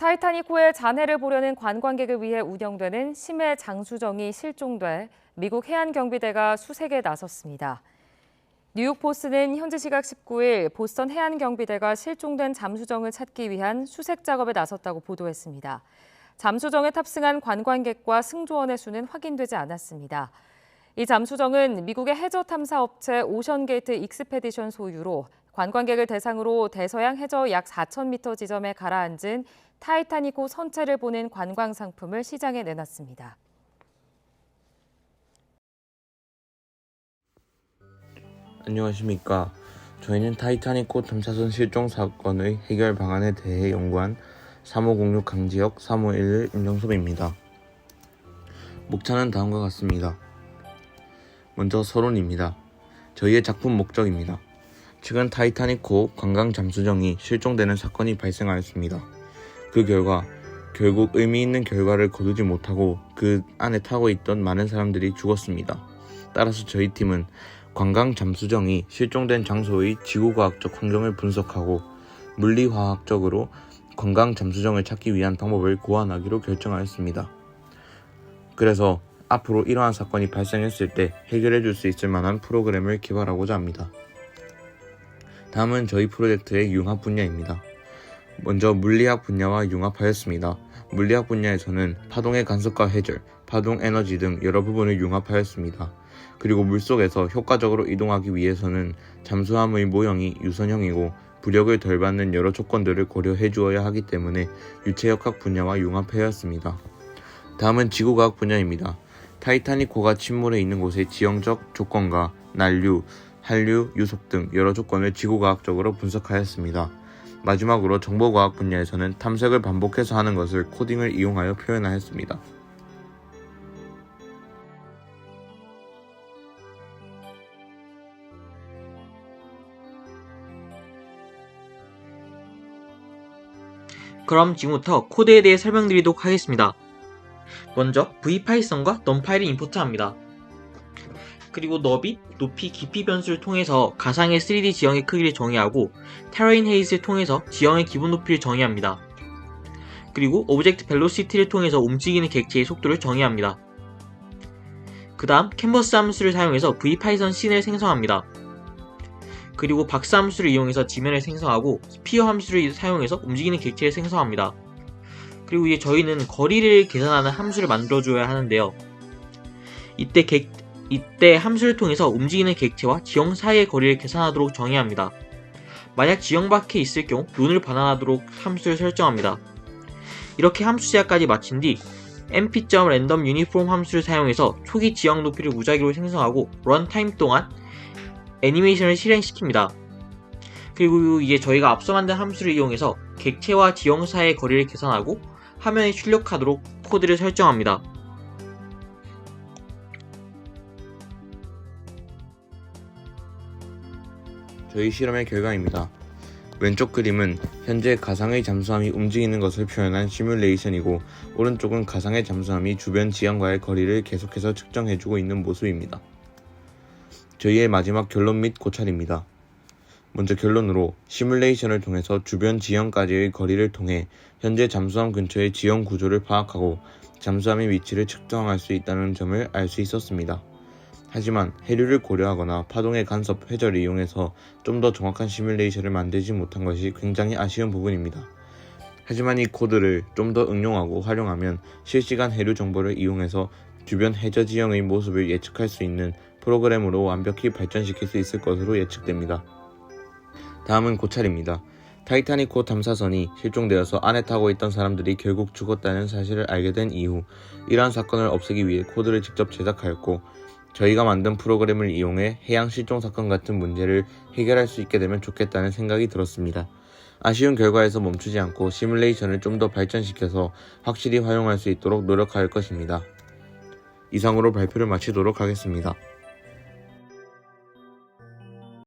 타이타닉호의 잔해를 보려는 관광객을 위해 운영되는 심해 장수정이 실종돼 미국 해안경비대가 수색에 나섰습니다. 뉴욕포스는 현지 시각 19일 보스턴 해안경비대가 실종된 잠수정을 찾기 위한 수색 작업에 나섰다고 보도했습니다. 잠수정에 탑승한 관광객과 승조원의 수는 확인되지 않았습니다. 이 잠수정은 미국의 해저 탐사 업체 오션게이트 익스페디션 소유로 관광객을 대상으로 대서양 해저 약 4,000m 지점에 가라앉은 타이타닉호 선체를 보는 관광 상품을 시장에 내놨습니다. 안녕하십니까. 저희는 타이타닉호 탐사선 실종 사건의 해결 방안에 대해 연구한 3506 강지혁 3511 임정섭입니다. 목차는 다음과 같습니다. 먼저 서론입니다. 저희의 작품 목적입니다. 최근 타이타닉호 관광 잠수정이 실종되는 사건이 발생하였습니다. 그 결과 결국 의미 있는 결과를 거두지 못하고 그 안에 타고 있던 많은 사람들이 죽었습니다. 따라서 저희 팀은 관광 잠수정이 실종된 장소의 지구과학적 환경을 분석하고 물리화학적으로 관광 잠수정을 찾기 위한 방법을 고안하기로 결정하였습니다. 그래서 앞으로 이러한 사건이 발생했을 때 해결해 줄 수 있을 만한 프로그램을 개발하고자 합니다. 다음은 저희 프로젝트의 융합 분야입니다. 먼저 물리학 분야와 융합하였습니다. 물리학 분야에서는 파동의 간섭과 해절, 파동 에너지 등 여러 부분을 융합하였습니다. 그리고 물속에서 효과적으로 이동하기 위해서는 잠수함의 모형이 유선형이고 부력을 덜 받는 여러 조건들을 고려해 주어야 하기 때문에 유체역학 분야와 융합하였습니다. 다음은 지구과학 분야입니다. 타이타닉호가 침몰해 있는 곳의 지형적 조건과 난류, 한류, 유속 등 여러 조건을 지구과학적으로 분석하였습니다. 마지막으로 정보과학 분야에서는 탐색을 반복해서 하는 것을 코딩을 이용하여 표현하였습니다. 그럼 지금부터 코드에 대해 설명드리도록 하겠습니다. 먼저 VPython과 numpy를 임포트합니다. 그리고 너비, 높이, 깊이 변수를 통해서 가상의 3D 지형의 크기를 정의하고 terrain haze를 통해서 지형의 기본 높이를 정의합니다. 그리고 object velocity를 통해서 움직이는 객체의 속도를 정의합니다. 그 다음 canvas 함수를 사용해서 VPython 씬을 생성합니다. 그리고 박스 함수를 이용해서 지면을 생성하고 sphere 함수를 사용해서 움직이는 객체를 생성합니다. 그리고 이제 저희는 거리를 계산하는 함수를 만들어줘야 하는데요. 이때 함수를 통해서 움직이는 객체와 지형 사이의 거리를 계산하도록 정의합니다. 만약 지형 밖에 있을 경우 룬을 반환하도록 함수를 설정합니다. 이렇게 함수 제약까지 마친 뒤 np.randomUniform 함수를 사용해서 초기 지형 높이를 무작위로 생성하고 런타임 동안 애니메이션을 실행시킵니다. 그리고 이제 저희가 앞서 만든 함수를 이용해서 객체와 지형 사이의 거리를 계산하고 화면에 출력하도록 코드를 설정합니다. 저희 실험의 결과입니다. 왼쪽 그림은 현재 가상의 잠수함이 움직이는 것을 표현한 시뮬레이션이고 오른쪽은 가상의 잠수함이 주변 지형과의 거리를 계속해서 측정해주고 있는 모습입니다. 저희의 마지막 결론 및 고찰입니다. 먼저 결론으로 시뮬레이션을 통해서 주변 지형까지의 거리를 통해 현재 잠수함 근처의 지형 구조를 파악하고 잠수함의 위치를 측정할 수 있다는 점을 알 수 있었습니다. 하지만 해류를 고려하거나 파동의 간섭, 회절을 이용해서 좀 더 정확한 시뮬레이션을 만들지 못한 것이 굉장히 아쉬운 부분입니다. 하지만 이 코드를 좀 더 응용하고 활용하면 실시간 해류 정보를 이용해서 주변 해저 지형의 모습을 예측할 수 있는 프로그램으로 완벽히 발전시킬 수 있을 것으로 예측됩니다. 다음은 고찰입니다. 타이타닉호 탐사선이 실종되어서 안에 타고 있던 사람들이 결국 죽었다는 사실을 알게 된 이후 이러한 사건을 없애기 위해 코드를 직접 제작하였고 저희가 만든 프로그램을 이용해 해양 실종 사건 같은 문제를 해결할 수 있게 되면 좋겠다는 생각이 들었습니다. 아쉬운 결과에서 멈추지 않고 시뮬레이션을 좀 더 발전시켜서 확실히 활용할 수 있도록 노력할 것입니다. 이상으로 발표를 마치도록 하겠습니다.